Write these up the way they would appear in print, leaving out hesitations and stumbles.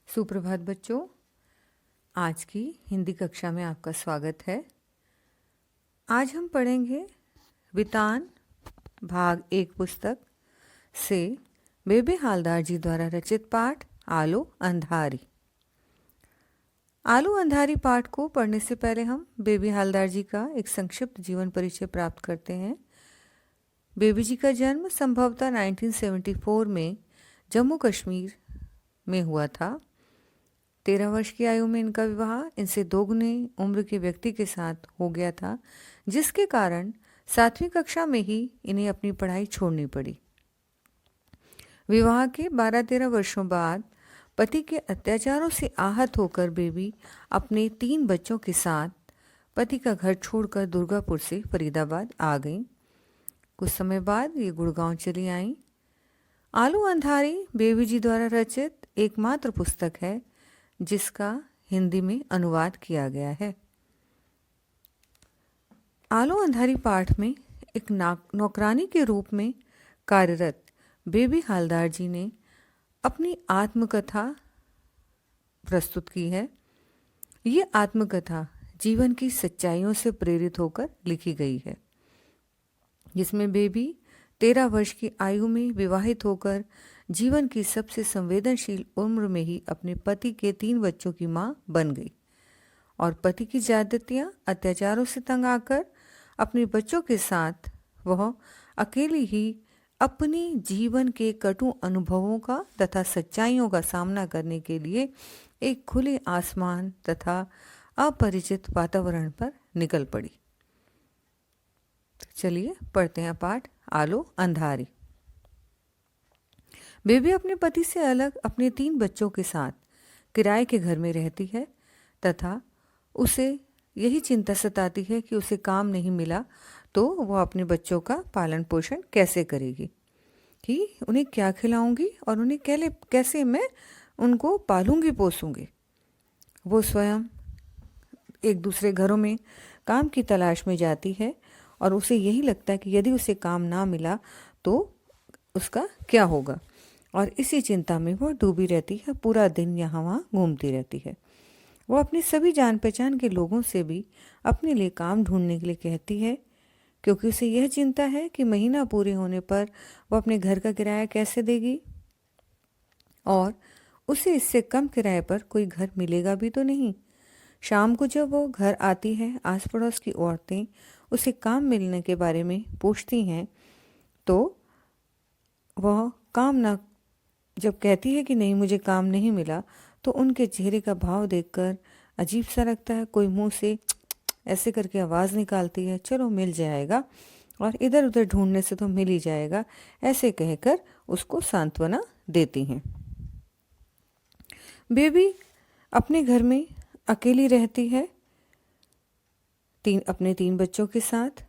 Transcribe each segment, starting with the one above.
सुप्रभात बच्चों, आज की हिंदी कक्षा में आपका स्वागत है। आज हम पढ़ेंगे वितान भाग 1 पुस्तक से बेबी हालदार जी द्वारा रचित पाठ आलो अंधारी। आलो अंधारी पाठ को पढ़ने से पहले हम बेबी हालदार जी का एक संक्षिप्त जीवन परिचय प्राप्त करते हैं। बेबी जी का जन्म संभवतः 1974 में जम्मू कश्मीर में हुआ था। 13 वर्ष की आयु में इनका विवाह इनसे दोगुनी उम्र के व्यक्ति के साथ हो गया था, जिसके कारण 7वीं कक्षा में ही इन्हें अपनी पढ़ाई छोड़नी पड़ी। विवाह के 12-13 वर्षों बाद पति के अत्याचारों से आहत होकर बेबी अपने 3 बच्चों के साथ पति का घर छोड़कर दुर्गापुर से फरीदाबाद आ गईं। कुछ समय बाद ये गुड़गांव चली आईं। आलो अंधारी बेबी जी द्वारा रचित एकमात्र पुस्तक है जिसका हिंदी में अनुवाद किया गया है। आलो अंधारी पाठ में एक नौकरानी के रूप में कार्यरत बेबी हालदार जी ने अपनी आत्मकथा प्रस्तुत की है। ये आत्मकथा जीवन की सच्चाइयों से प्रेरित होकर लिखी गई है, जिसमें बेबी 13 वर्ष की आयु में विवाहित होकर जीवन की सबसे संवेदनशील उम्र में ही अपने पति के 3 बच्चों की मां बन गई और पति की ज्यादतियां अत्याचारों से तंग आकर अपने बच्चों के साथ वह अकेली ही अपने जीवन के कटु अनुभवों का तथा सच्चाइयों का सामना करने के लिए एक खुले आसमान तथा अपरिचित वातावरण पर निकल पड़ी। चलिए पढ़ते हैं पाठ आलो अंधारी। बेबी अपने पति से अलग अपने 3 बच्चों के साथ किराए के घर में रहती है तथा उसे यही चिंता सताती है कि उसे काम नहीं मिला तो वह अपने बच्चों का पालन पोषण कैसे करेगी, कि उन्हें क्या खिलाऊंगी और उन्हें कैसे मैं उनको पालूंगी पोसूंगी। वो स्वयं एक दूसरे घरों में काम की तलाश में जाती है और उसे यही लगता है कि यदि उसे काम ना मिला तो उसका क्या होगा, और इसी चिंता में वह डूबी रहती है। पूरा दिन यहाँ वहाँ घूमती रहती है। वह अपनी सभी जान पहचान के लोगों से भी अपने लिए काम ढूंढने के लिए कहती है, क्योंकि उसे यह चिंता है कि महीना पूरे होने पर वह अपने घर का किराया कैसे देगी और उसे इससे कम किराए पर कोई घर मिलेगा भी तो नहीं। शाम को जब वो घर आती है, आस पड़ोस की औरतें उसे काम मिलने के बारे में पूछती हैं तो वह जब कहती है कि नहीं मुझे काम नहीं मिला, तो उनके चेहरे का भाव देखकर अजीब सा लगता है। कोई मुंह से ऐसे करके आवाज़ निकालती है, चलो मिल जाएगा, और इधर उधर ढूंढने से तो मिल ही जाएगा, ऐसे कहकर उसको सांत्वना देती हैं। बेबी अपने घर में अकेली रहती है अपने 3 बच्चों के साथ।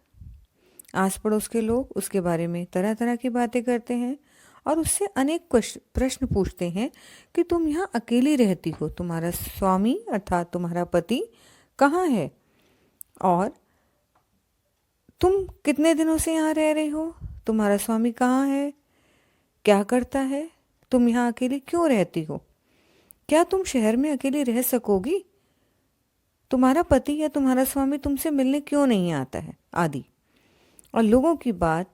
आस पड़ोस के लोग उसके बारे में तरह तरह की बातें करते हैं और उससे अनेक प्रश्न पूछते हैं कि तुम यहाँ अकेली रहती हो, तुम्हारा स्वामी अर्थात तुम्हारा पति कहाँ है, और तुम कितने दिनों से यहाँ रह रहे हो, तुम्हारा स्वामी कहाँ है, क्या करता है, तुम यहाँ अकेली क्यों रहती हो, क्या तुम शहर में अकेली रह सकोगी, तुम्हारा पति या तुम्हारा स्वामी तुमसे मिलने क्यों नहीं आता है, आदि। और लोगों की बात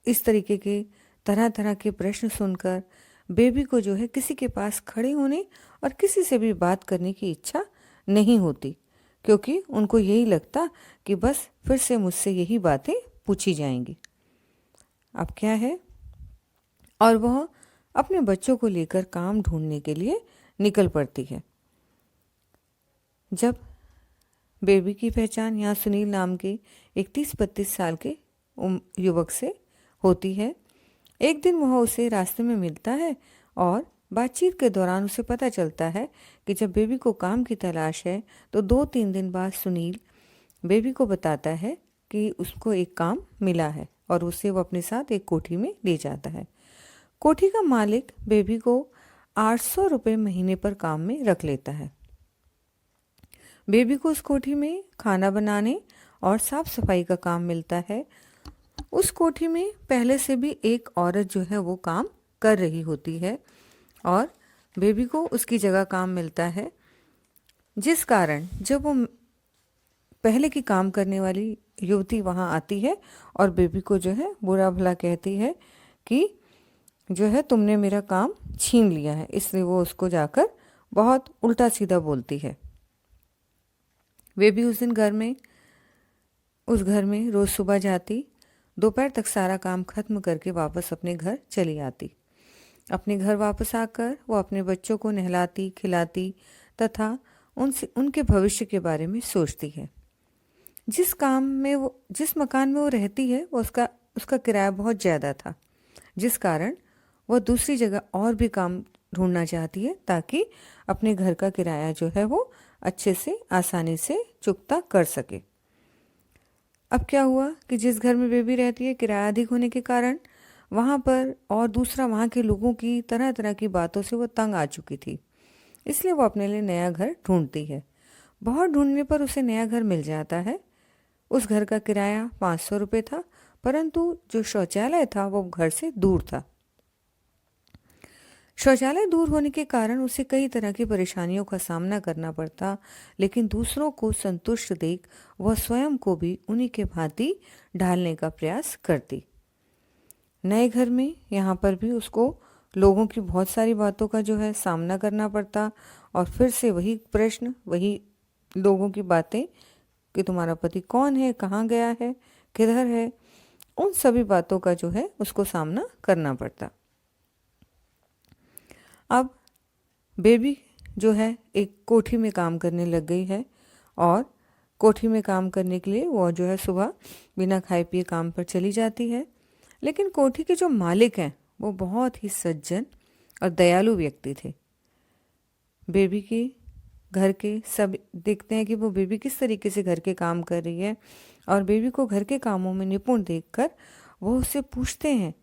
इस तरीके के तरह तरह के प्रश्न सुनकर बेबी को जो है किसी के पास खड़े होने और किसी से भी बात करने की इच्छा नहीं होती, क्योंकि उनको यही लगता कि बस फिर से मुझसे यही बातें पूछी जाएंगी। अब क्या है, और वह अपने बच्चों को लेकर काम ढूंढने के लिए निकल पड़ती है। जब बेबी की पहचान यहाँ सुनील नाम के एक 30-32 साल के युवक से होती है। एक दिन वह उसे रास्ते में मिलता है और बातचीत के दौरान उसे पता चलता है कि जब बेबी को काम की तलाश है तो 2-3 दिन बाद सुनील बेबी को बताता है कि उसको एक काम मिला है और उसे वो अपने साथ एक कोठी में ले जाता है। कोठी का मालिक बेबी को 800 रुपये महीने पर काम में रख लेता है। बेबी को उस कोठी में खाना बनाने और साफ सफाई का काम मिलता है। उस कोठी में पहले से भी एक औरत जो है वो काम कर रही होती है और बेबी को उसकी जगह काम मिलता है, जिस कारण जब वो पहले की काम करने वाली युवती वहाँ आती है और बेबी को जो है बुरा भला कहती है कि जो है तुमने मेरा काम छीन लिया है, इसलिए वो उसको जाकर बहुत उल्टा सीधा बोलती है। बेबी उस दिन उस घर में रोज़ सुबह जाती, दोपहर तक सारा काम खत्म करके वापस अपने घर चली आती। अपने घर वापस आकर वो अपने बच्चों को नहलाती खिलाती तथा उनके भविष्य के बारे में सोचती है। जिस मकान में वो रहती है वो उसका किराया बहुत ज़्यादा था, जिस कारण वह दूसरी जगह और भी काम ढूंढना चाहती है ताकि अपने घर का किराया जो है वो अच्छे से आसानी से चुकता कर सके। अब क्या हुआ कि जिस घर में बेबी रहती है, किराया अधिक होने के कारण वहाँ पर और दूसरा वहाँ के लोगों की तरह तरह की बातों से वो तंग आ चुकी थी, इसलिए वो अपने लिए नया घर ढूंढती है। बहुत ढूंढने पर उसे नया घर मिल जाता है। उस घर का किराया 500 रुपये था, परंतु जो शौचालय था वो घर से दूर था। शौचालय दूर होने के कारण उसे कई तरह की परेशानियों का सामना करना पड़ता, लेकिन दूसरों को संतुष्ट देख वह स्वयं को भी उन्हीं के भांति ढालने का प्रयास करती। नए घर में यहाँ पर भी उसको लोगों की बहुत सारी बातों का जो है सामना करना पड़ता और फिर से वही प्रश्न, वही लोगों की बातें कि तुम्हारा पति कौन है, कहाँ गया है, किधर है, उन सभी बातों का जो है उसको सामना करना पड़ता। अब बेबी जो है एक कोठी में काम करने लग गई है और कोठी में काम करने के लिए वो जो है सुबह बिना खाए पिए काम पर चली जाती है। लेकिन कोठी के जो मालिक हैं वो बहुत ही सज्जन और दयालु व्यक्ति थे। बेबी की घर के सब देखते हैं कि वो बेबी किस तरीके से घर के काम कर रही है और बेबी को घर के कामों में निपुण देखकर वो उससे पूछते हैं,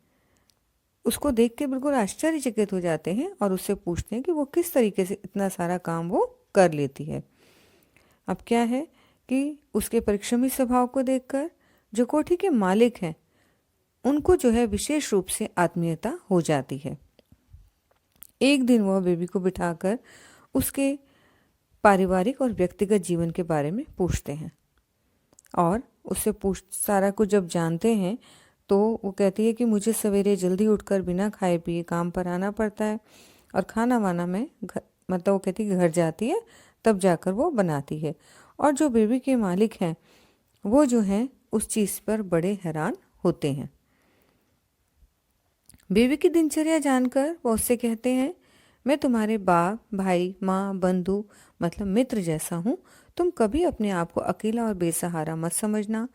उसको देख के बिल्कुल आश्चर्यचकित हो जाते हैं और उससे पूछते हैं कि वो किस तरीके से इतना सारा काम वो कर लेती है। अब क्या है कि उसके परिश्रमी स्वभाव को देखकर जो कोठी के मालिक हैं उनको जो है विशेष रूप से आत्मीयता हो जाती है। एक दिन वह बेबी को बिठाकर उसके पारिवारिक और व्यक्तिगत जीवन के बारे में पूछते हैं और उससे सारा कुछ जब जानते हैं तो वो कहती है कि मुझे सवेरे जल्दी उठकर बिना खाए पिए काम पर आना पड़ता है और खाना वाना मतलब वो कहती है कि घर जाती है तब जाकर वो बनाती है। और जो बेबी के मालिक हैं वो जो हैं उस चीज़ पर बड़े हैरान होते हैं। बेबी की दिनचर्या जानकर वो उससे कहते हैं, मैं तुम्हारे बाप, भाई, माँ, बंधु मतलब मित्र जैसा हूँ। तुम कभी अपने आप को अकेला और बेसहारा मत समझना।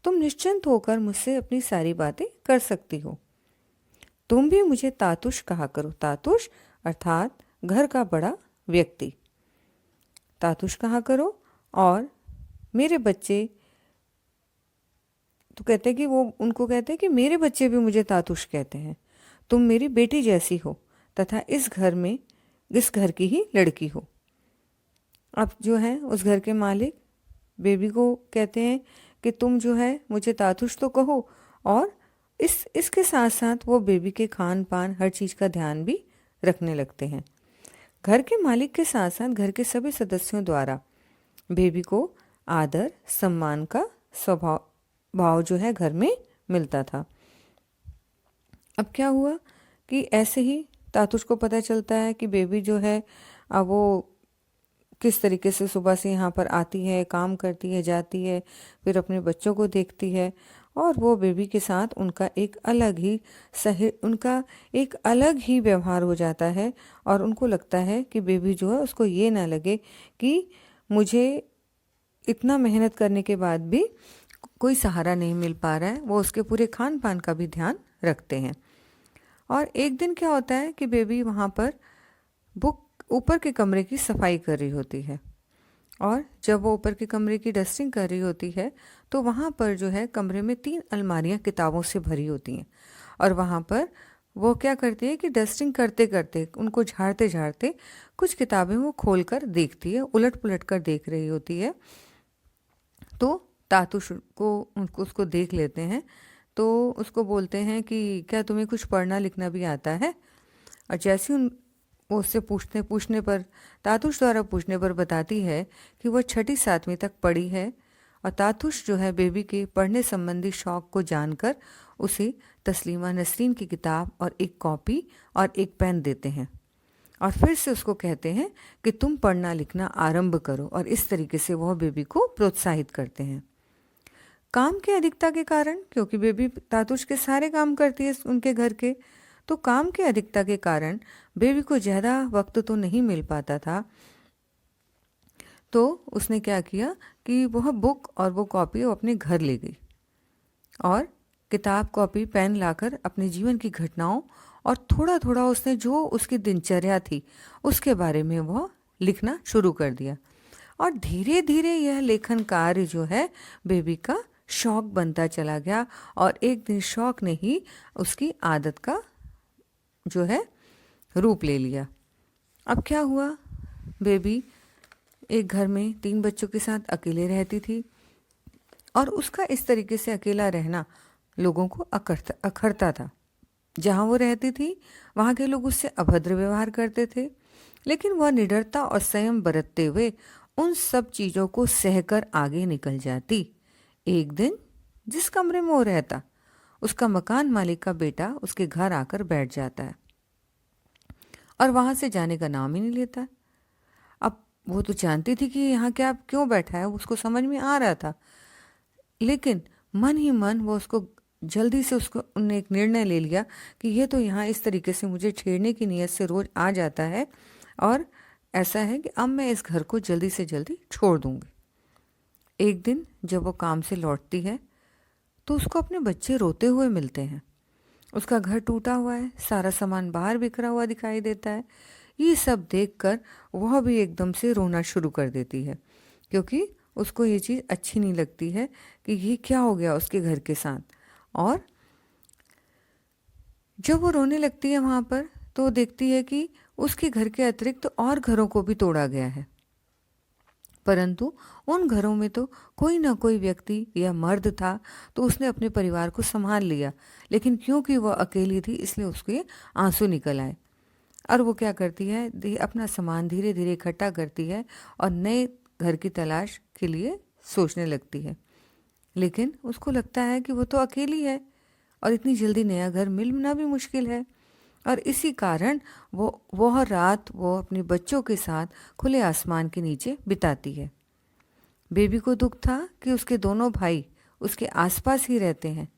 तुम निश्चिंत होकर मुझसे अपनी सारी बातें कर सकती हो। तुम भी मुझे तातुश कहा करो। तातुश अर्थात घर का बड़ा व्यक्ति, तातुश कहा करो। और मेरे बच्चे तो कहते हैं कि वो उनको कहते हैं कि मेरे बच्चे भी मुझे तातुश कहते हैं। तुम मेरी बेटी जैसी हो तथा इस घर की ही लड़की हो। अब जो है उस घर के मालिक बेबी को कहते हैं कि तुम जो है मुझे तातुश तो कहो, और इसके साथ साथ वो बेबी के खान पान हर चीज़ का ध्यान भी रखने लगते हैं। घर के मालिक के साथ साथ घर के सभी सदस्यों द्वारा बेबी को आदर सम्मान का भाव जो है घर में मिलता था। अब क्या हुआ कि ऐसे ही तातुश को पता चलता है कि बेबी जो है अब वो किस तरीके से सुबह से यहाँ पर आती है, काम करती है, जाती है, फिर अपने बच्चों को देखती है और वो बेबी के साथ उनका एक अलग ही व्यवहार हो जाता है। और उनको लगता है कि बेबी जो है उसको ये ना लगे कि मुझे इतना मेहनत करने के बाद भी कोई सहारा नहीं मिल पा रहा है। वो उसके पूरे खान पान का भी ध्यान रखते हैं। और एक दिन क्या होता है कि बेबी वहाँ पर ऊपर के कमरे की सफाई कर रही होती है और जब वो ऊपर के कमरे की डस्टिंग कर रही होती है तो वहाँ पर जो है कमरे में 3 अलमारियाँ किताबों से भरी होती हैं। और वहाँ पर वो क्या करती है कि डस्टिंग करते करते उनको झाड़ते झाड़ते कुछ किताबें वो खोल कर देखती है, उलट पुलट कर देख रही होती है। तो तातुश को उसको देख लेते हैं तो उसको बोलते हैं कि क्या तुम्हें कुछ पढ़ना लिखना भी आता है। और जैसे वो उससे पूछने पूछने पर तातुश द्वारा पूछने पर बताती है कि वह छठी सातवीं तक पढ़ी है। और तातुश जो है बेबी के पढ़ने संबंधी शौक को जानकर उसे तस्लीमा नसरीन की किताब और एक कॉपी और एक पेन देते हैं और फिर से उसको कहते हैं कि तुम पढ़ना लिखना आरंभ करो, और इस तरीके से वह बेबी को प्रोत्साहित करते हैं। काम की अधिकता के कारण, क्योंकि बेबी तातुश के सारे काम करती है उनके घर के, तो काम की अधिकता के कारण बेबी को ज़्यादा वक्त तो नहीं मिल पाता था। तो उसने क्या किया कि वह बुक और वो कॉपी वो अपने घर ले गई और किताब कॉपी पेन लाकर अपने जीवन की घटनाओं और थोड़ा थोड़ा उसने जो उसकी दिनचर्या थी उसके बारे में वह लिखना शुरू कर दिया। और धीरे धीरे यह लेखन कार्य जो है बेबी का शौक बनता चला गया और एक दिन शौक ने ही उसकी आदत का जो है रूप ले लिया। अब क्या हुआ, बेबी एक घर में 3 बच्चों के साथ अकेले रहती थी और उसका इस तरीके से अकेला रहना लोगों को अखरता था। जहाँ वो रहती थी वहाँ के लोग उससे अभद्र व्यवहार करते थे, लेकिन वह निडरता और संयम बरतते हुए उन सब चीज़ों को सहकर आगे निकल जाती। एक दिन जिस कमरे में वो रहता, उसका मकान मालिक का बेटा उसके घर आकर बैठ जाता है और वहाँ से जाने का नाम ही नहीं लेता। अब वो तो जानती थी कि यहाँ क्या क्यों बैठा है, उसको समझ में आ रहा था, लेकिन मन ही मन वो उसको जल्दी से उसको उन्होंने एक निर्णय ले लिया कि ये तो यहाँ इस तरीके से मुझे छेड़ने की नीयत से रोज़ आ जाता है और ऐसा है कि अब मैं इस घर को जल्दी से जल्दी छोड़ दूँगी। एक दिन जब वो काम से लौटती है तो उसको अपने बच्चे रोते हुए मिलते हैं। उसका घर टूटा हुआ है, सारा सामान बाहर बिखरा हुआ दिखाई देता है। ये सब देखकर वह भी एकदम से रोना शुरू कर देती है, क्योंकि उसको ये चीज़ अच्छी नहीं लगती है कि ये क्या हो गया उसके घर के साथ। और जब वो रोने लगती है वहाँ पर तो वो देखती है कि उसके घर के अतिरिक्त तो और घरों को भी तोड़ा गया है, परंतु उन घरों में तो कोई ना कोई व्यक्ति या मर्द था, तो उसने अपने परिवार को संभाल लिया, लेकिन क्योंकि वह अकेली थी इसलिए उसके आंसू निकल आए। और वो क्या करती है, अपना सामान धीरे धीरे इकट्ठा करती है और नए घर की तलाश के लिए सोचने लगती है। लेकिन उसको लगता है कि वो तो अकेली है और इतनी जल्दी नया घर मिलना भी मुश्किल है, और इसी कारण वह रात वो अपने बच्चों के साथ खुले आसमान के नीचे बिताती है। बेबी को दुख था कि उसके दोनों भाई उसके आसपास ही रहते हैं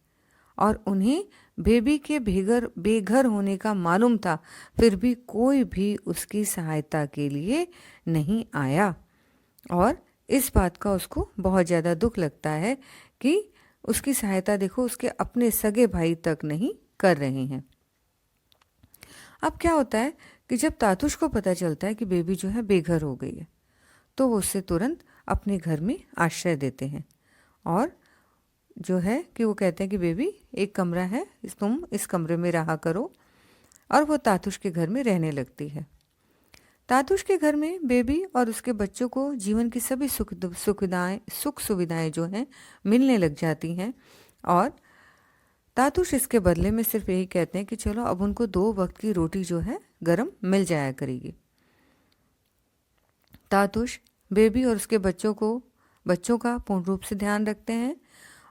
और उन्हें बेबी के बेघर होने का मालूम था, फिर भी कोई भी उसकी सहायता के लिए नहीं आया। और इस बात का उसको बहुत ज़्यादा दुख लगता है कि उसकी सहायता देखो उसके अपने सगे भाई तक नहीं कर रहे हैं। अब क्या होता है कि जब तातुश को पता चलता है कि बेबी जो है बेघर हो गई है, तो वो उससे तुरंत अपने घर में आश्रय देते हैं और जो है कि वो कहते हैं कि बेबी एक कमरा है, तुम इस कमरे में रहा करो, और वो तातुश के घर में रहने लगती है। तातुश के घर में बेबी और उसके बच्चों को जीवन की सभी सुख सुविधाएं जो हैं मिलने लग जाती हैं, और तातुश इसके बदले में सिर्फ यही कहते हैं कि चलो अब उनको 2 वक्त की रोटी जो है गरम मिल जाया करेगी। तातुश बेबी और उसके बच्चों का पूर्ण रूप से ध्यान रखते हैं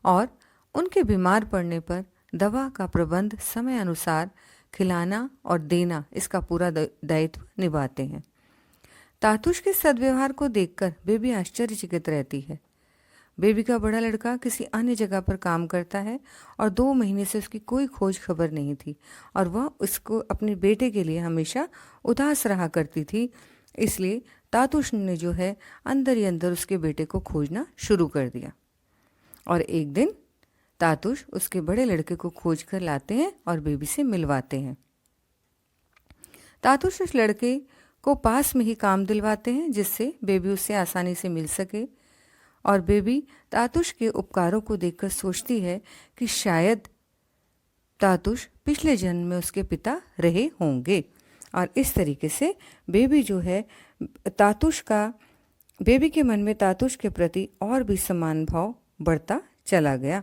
और उनके बीमार पड़ने पर दवा का प्रबंध समय अनुसार खिलाना और देना इसका पूरा दायित्व निभाते हैं। तातुश के सद्व्यवहार को देखकर बेबी आश्चर्यचकित रहती है। बेबी का बड़ा लड़का किसी अन्य जगह पर काम करता है और 2 महीने से उसकी कोई खोज खबर नहीं थी और वह उसको अपने बेटे के लिए हमेशा उदास रहा करती थी। इसलिए तातुश ने जो है अंदर ही अंदर उसके बेटे को खोजना शुरू कर दिया और एक दिन तातुश उसके बड़े लड़के को खोज कर लाते हैं और बेबी से मिलवाते हैं। तातुश उस लड़के को पास में ही काम दिलवाते हैं जिससे बेबी उससे आसानी से मिल सके, और बेबी तातुश के उपकारों को देखकर सोचती है कि शायद तातुश पिछले जन्म में उसके पिता रहे होंगे, और इस तरीके से बेबी जो है बेबी के मन में तातुश के प्रति और भी समान भाव बढ़ता चला गया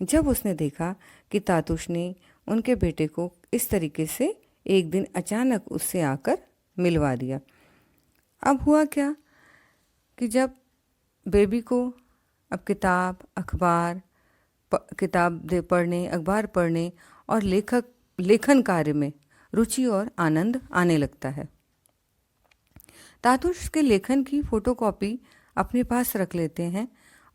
जब उसने देखा कि तातुश ने उनके बेटे को इस तरीके से एक दिन अचानक उससे आकर मिलवा दिया। अब हुआ क्या कि जब बेबी को अब पढ़ने, अखबार पढ़ने और लेखन कार्य में रुचि और आनंद आने लगता है। तातुश के लेखन की फोटोकॉपी अपने पास रख लेते हैं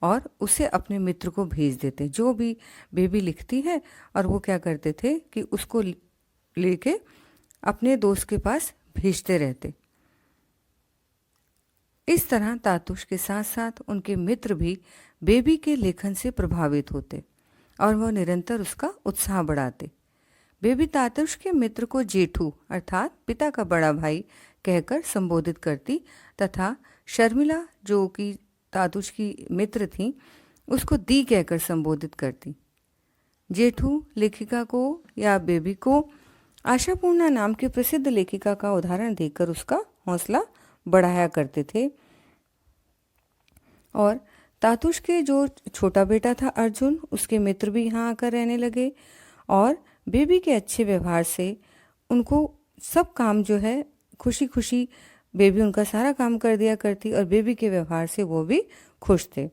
और उसे अपने मित्र को भेज देते, जो भी बेबी लिखती है। और वो क्या करते थे कि उसको लेके अपने दोस्त के पास भेजते रहते। इस तरह तातुश के साथ साथ उनके मित्र भी बेबी के लेखन से प्रभावित होते और वह निरंतर उसका उत्साह बढ़ाते। बेबी तातुश के मित्र को जेठू अर्थात पिता का बड़ा भाई कहकर संबोधित करती तथा शर्मिला, जो कि तातुश की मित्र थी, उसको दी कहकर संबोधित करती। जेठू लेखिका को या बेबी को आशापूर्णा नाम की प्रसिद्ध लेखिका का उदाहरण देकर उसका हौसला बढ़ाया करते थे। और तातुश के जो छोटा बेटा था अर्जुन, उसके मित्र भी यहाँ आकर रहने लगे और बेबी के अच्छे व्यवहार से उनको सब काम जो है खुशी खुशी बेबी उनका सारा काम कर दिया करती और बेबी के व्यवहार से वो भी खुश थे।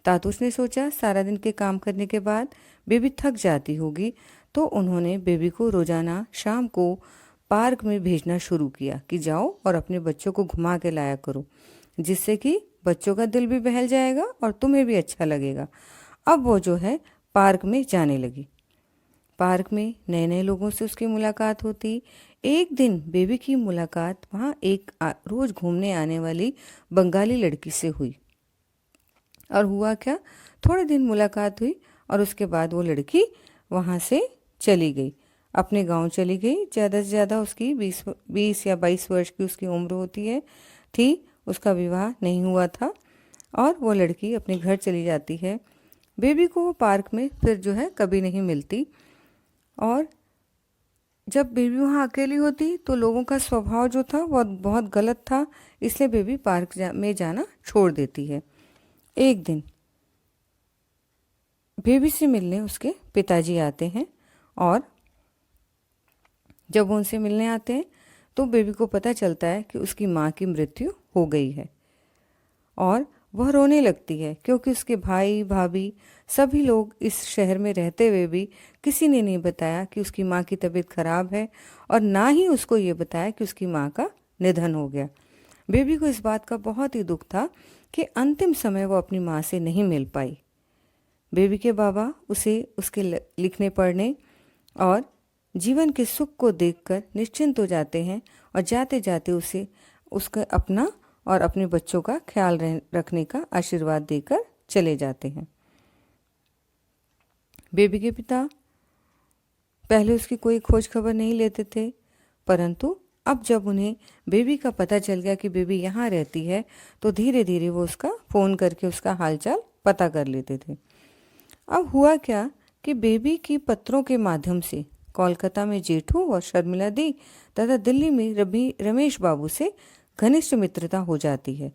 तातुश ने सोचा सारा दिन के काम करने के बाद बेबी थक जाती होगी, तो उन्होंने बेबी को रोजाना शाम को पार्क में भेजना शुरू किया कि जाओ और अपने बच्चों को घुमा के लाया करो, जिससे कि बच्चों का दिल भी बहल जाएगा और तुम्हें भी अच्छा लगेगा। अब वो जो है पार्क में जाने लगी। पार्क में नए नए लोगों से उसकी मुलाकात होती। एक दिन बेबी की मुलाकात वहाँ एक रोज घूमने आने वाली बंगाली लड़की से हुई। और हुआ क्या, थोड़े दिन मुलाकात हुई और उसके बाद वो लड़की वहाँ से चली गई, अपने गांव चली गई। ज़्यादा से ज़्यादा उसकी 20 या 22 वर्ष की उसकी उम्र होती है थी। उसका विवाह नहीं हुआ था और वो लड़की अपने घर चली जाती है। बेबी को पार्क में फिर जो है कभी नहीं मिलती। और जब बेबी वहाँ अकेली होती तो लोगों का स्वभाव जो था वो बहुत गलत था, इसलिए बेबी पार्क में जाना छोड़ देती है। एक दिन बेबी से मिलने उसके पिताजी आते हैं और जब वो उनसे मिलने आते हैं तो बेबी को पता चलता है कि उसकी माँ की मृत्यु हो गई है और वह रोने लगती है, क्योंकि उसके भाई भाभी सभी लोग इस शहर में रहते हुए भी किसी ने नहीं बताया कि उसकी माँ की तबीयत खराब है और ना ही उसको ये बताया कि उसकी माँ का निधन हो गया। बेबी को इस बात का बहुत ही दुख था कि अंतिम समय वो अपनी माँ से नहीं मिल पाई। बेबी के बाबा उसे उसके लिखने पढ़ने और जीवन के सुख को देखकर निश्चिंत हो जाते हैं और जाते जाते उसे उसका अपना और अपने बच्चों का ख्याल रखने का आशीर्वाद देकर चले जाते हैं। बेबी के पिता पहले उसकी कोई खोज खबर नहीं लेते थे, परंतु अब जब उन्हें बेबी का पता चल गया कि बेबी यहाँ रहती है तो धीरे धीरे वो उसका फ़ोन करके उसका हालचाल पता कर लेते थे। अब हुआ क्या कि बेबी की पत्रों के माध्यम से कोलकाता में जेठू और शर्मिला दी तथा दिल्ली में रमेश बाबू से घनिष्ठ मित्रता हो जाती है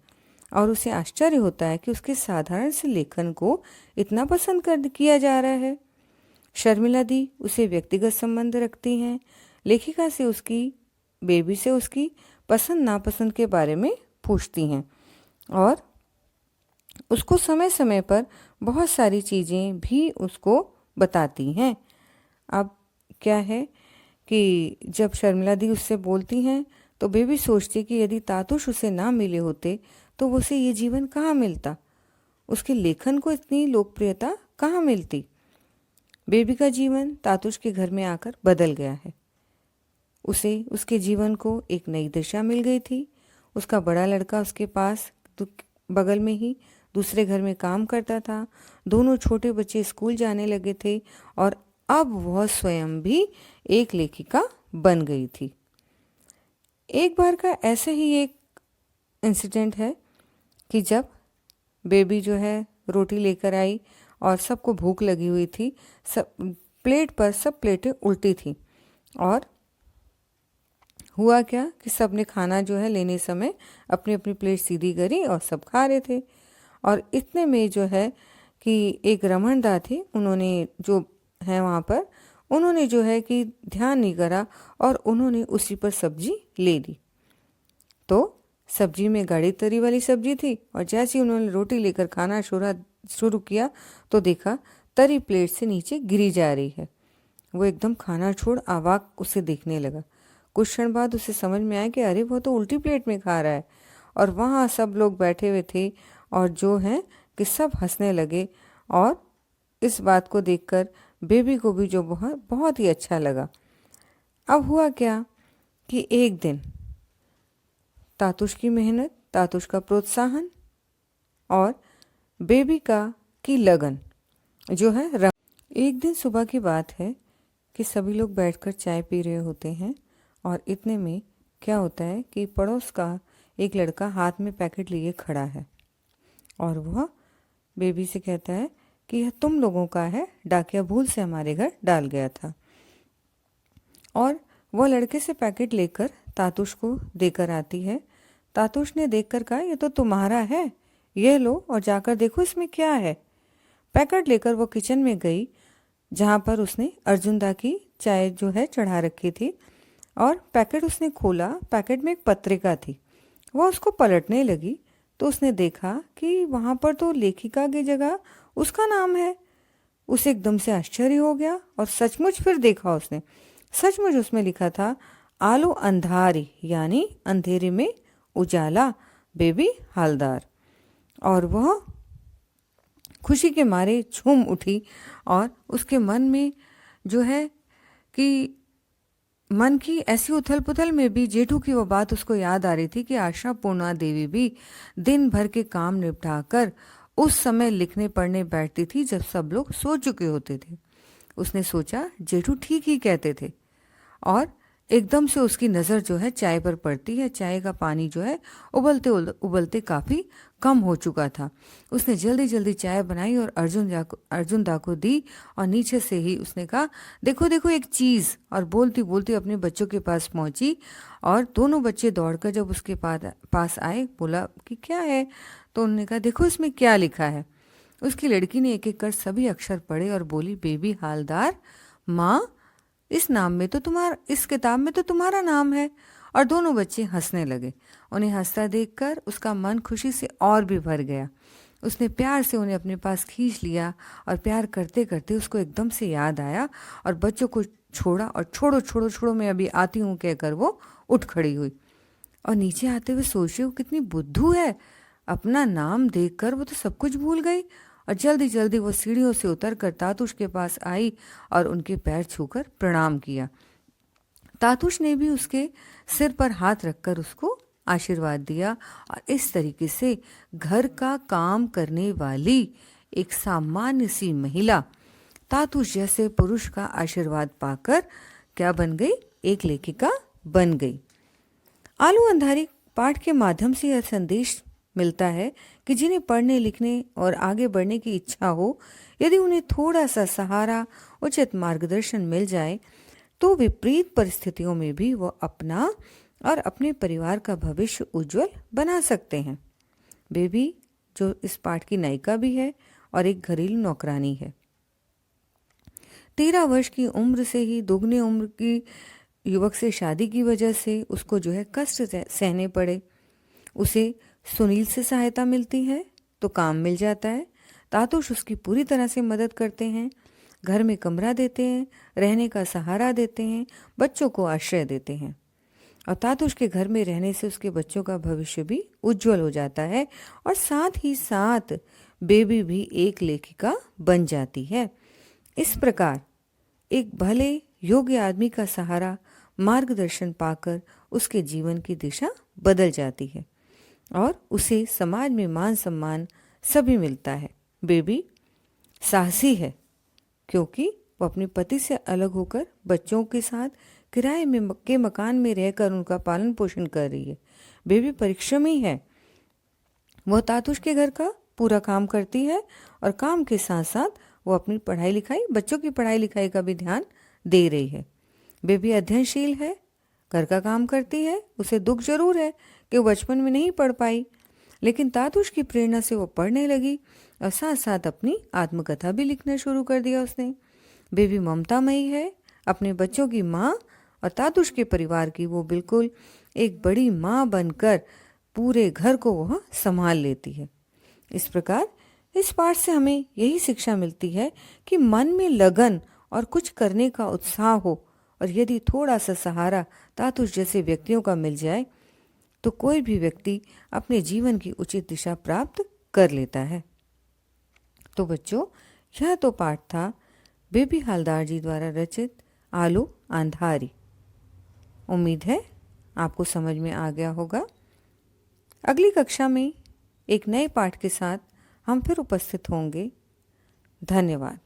और उसे आश्चर्य होता है कि उसके साधारण से लेखन को इतना पसंद किया जा रहा है। शर्मिला दी उसे व्यक्तिगत संबंध रखती हैं, लेखिका से उसकी बेबी से उसकी पसंद नापसंद के बारे में पूछती हैं और उसको समय समय पर बहुत सारी चीज़ें भी उसको बताती हैं। अब क्या है कि जब शर्मिला दी उससे बोलती हैं तो बेबी सोचती कि यदि तातुश उसे ना मिले होते तो उसे ये जीवन कहाँ मिलता, उसके लेखन को इतनी लोकप्रियता कहाँ मिलती। बेबी का जीवन तातुश के घर में आकर बदल गया है। उसे उसके जीवन को एक नई दिशा मिल गई थी। उसका बड़ा लड़का उसके पास बगल में ही दूसरे घर में काम करता था। दोनों छोटे बच्चे स्कूल जाने लगे थे और अब वह स्वयं भी एक लेखिका बन गई थी। एक बार का ऐसा ही एक इंसिडेंट है कि जब बेबी जो है रोटी लेकर आई और सबको भूख लगी हुई थी, सब प्लेट पर सब प्लेटें उल्टी थी और हुआ क्या कि सब ने खाना जो है लेने समय अपनी अपनी प्लेट सीधी करी और सब खा रहे थे। और इतने में जो है कि एक रमणदा थे, उन्होंने जो है वहाँ पर उन्होंने जो है कि ध्यान नहीं करा और उन्होंने उसी पर सब्जी ले ली। तो सब्जी में गाढ़ी तरी वाली सब्जी थी और जैसे ही उन्होंने रोटी लेकर खाना शुरू किया तो देखा तरी प्लेट से नीचे गिरी जा रही है। वो एकदम खाना छोड़ अवाक उसे देखने लगा। कुछ क्षण बाद उसे समझ में आया कि अरे वो तो उल्टी प्लेट में खा रहा है। और वहाँ सब लोग बैठे हुए थे और जो हैं कि सब हंसने लगे। और इस बात को देखकर बेबी को भी जो बहुत बहुत ही अच्छा लगा। अब हुआ क्या कि एक दिन तातुश की मेहनत, तातुश का प्रोत्साहन और बेबी की लगन जो है एक दिन सुबह की बात है कि सभी लोग बैठकर चाय पी रहे होते हैं और इतने में क्या होता है कि पड़ोस का एक लड़का हाथ में पैकेट लिए खड़ा है और वह बेबी से कहता है कि यह तुम लोगों का है, डाकिया भूल से हमारे घर डाल गया था। और वह लड़के से पैकेट लेकर तातुश को देकर आती है। तातुश ने देखकर कहा ये तो तुम्हारा है, यह लो और जाकर देखो इसमें क्या है। पैकेट लेकर वो किचन में गई जहाँ पर उसने अर्जुनदा की चाय जो है चढ़ा रखी थी और पैकेट उसने खोला। पैकेट में एक पत्रिका थी। वह उसको पलटने लगी तो उसने देखा कि वहाँ पर तो लेखिका की जगह उसका नाम है। उसे एकदम से आश्चर्य हो गया और सचमुच फिर देखा उसने, सचमुच उसमें लिखा था आलो अंधारी यानी अंधेरे में उजाला, बेबी हालदार। और वह खुशी के मारे झूम उठी और उसके मन में जो है कि मन की ऐसी उथल पुथल में भी जेठू की वो बात उसको याद आ रही थी कि आशा पूर्णा देवी भी दिन भर के काम निपटाकर उस समय लिखने पढ़ने बैठती थी जब सब लोग सो चुके होते थे। उसने सोचा जेठू ठीक ही कहते थे और एकदम से उसकी नज़र जो है चाय पर पड़ती है। चाय का पानी जो है उबलते उबलते काफ़ी कम हो चुका था। उसने जल्दी जल्दी चाय बनाई और अर्जुनदा को दी और नीचे से ही उसने कहा देखो देखो एक चीज़, और बोलती बोलती अपने बच्चों के पास पहुंची और दोनों बच्चे दौड़कर जब उसके पास आए बोला कि क्या है, तो उन्होंने कहा देखो इसमें क्या लिखा है। उसकी लड़की ने एक एक कर सभी अक्षर पढ़े और बोली बेबी हालदार, माँ इस किताब में तो तुम्हारा नाम है। और दोनों बच्चे हंसने लगे। उन्हें हंसता देखकर उसका मन खुशी से और भी भर गया। उसने प्यार से उन्हें अपने पास खींच लिया और प्यार करते करते उसको एकदम से याद आया और बच्चों को छोड़ा और छोड़ो छोड़ो छोड़ो मैं अभी आती हूँ कहकर वो उठ खड़ी हुई और नीचे आते हुए सोच रही हूँ कितनी बुद्धू है, अपना नाम देखकर वो तो सब कुछ भूल गई। और जल्दी जल्दी वो सीढ़ियों से उतरकर तातुश के पास आई और उनके पैर छूकर प्रणाम किया। तातुश ने भी उसके सिर पर हाथ रखकर उसको आशीर्वाद दिया और इस तरीके से घर का काम करने वाली एक सामान्य सी महिला तातुश जैसे पुरुष का आशीर्वाद पाकर क्या बन गई, एक लेखिका बन गई। आलू अंधारी पाठ के माध्यम से यह संदेश मिलता है कि जिन्हें पढ़ने लिखने और आगे बढ़ने की इच्छा हो, यदि उन्हें थोड़ा सा सहारा, उचित मार्गदर्शन मिल जाए तो विपरीत परिस्थितियों में भी वो अपना और अपने परिवार का भविष्य उज्जवल बना सकते हैं। बेबी जो इस पाठ की नायिका भी है और एक घरेलू नौकरानी है। 13 वर्ष की उम्र से ही दोगुने उम्र की युवक से शादी की वजह से उसको जो है कष्ट सहने पड़े। उसे सुनील से सहायता मिलती है तो काम मिल जाता है। तातुश उसकी पूरी तरह से मदद करते हैं, घर में कमरा देते हैं, रहने का सहारा देते हैं, बच्चों को आश्रय देते हैं। और तातुश के घर में रहने से उसके बच्चों का भविष्य भी उज्जवल हो जाता है और साथ ही साथ बेबी भी एक लेखिका बन जाती है। इस प्रकार एक भले योग्य आदमी का सहारा, मार्गदर्शन पाकर उसके जीवन की दिशा बदल जाती है और उसे समाज में मान सम्मान सभी मिलता है। बेबी साहसी है क्योंकि वो अपने पति से अलग होकर बच्चों के साथ किराए के मकान में रहकर उनका पालन पोषण कर रही है। बेबी परिश्रमी है। वह तातुश के घर का पूरा काम करती है और काम के साथ साथ वो अपनी पढ़ाई लिखाई, बच्चों की पढ़ाई लिखाई का भी ध्यान दे रही है। बेबी अध्ययनशील है, घर का काम करती है। उसे दुख जरूर है कि वो बचपन में नहीं पढ़ पाई, लेकिन तातुश की प्रेरणा से वो पढ़ने लगी और साथ साथ अपनी आत्मकथा भी लिखना शुरू कर दिया उसने। बेबी ममतामयी है, अपने बच्चों की माँ और तातुश के परिवार की वो बिल्कुल एक बड़ी माँ बनकर पूरे घर को वह संभाल लेती है। इस प्रकार इस पाठ से हमें यही शिक्षा मिलती है कि मन में लगन और कुछ करने का उत्साह हो, और यदि थोड़ा सा सहारा तातुश जैसे व्यक्तियों का मिल जाए तो कोई भी व्यक्ति अपने जीवन की उचित दिशा प्राप्त कर लेता है। तो बच्चों, यह तो पाठ था बेबी हालदार जी द्वारा रचित आलू अंधारी। उम्मीद है आपको समझ में आ गया होगा। अगली कक्षा में एक नए पाठ के साथ हम फिर उपस्थित होंगे। धन्यवाद।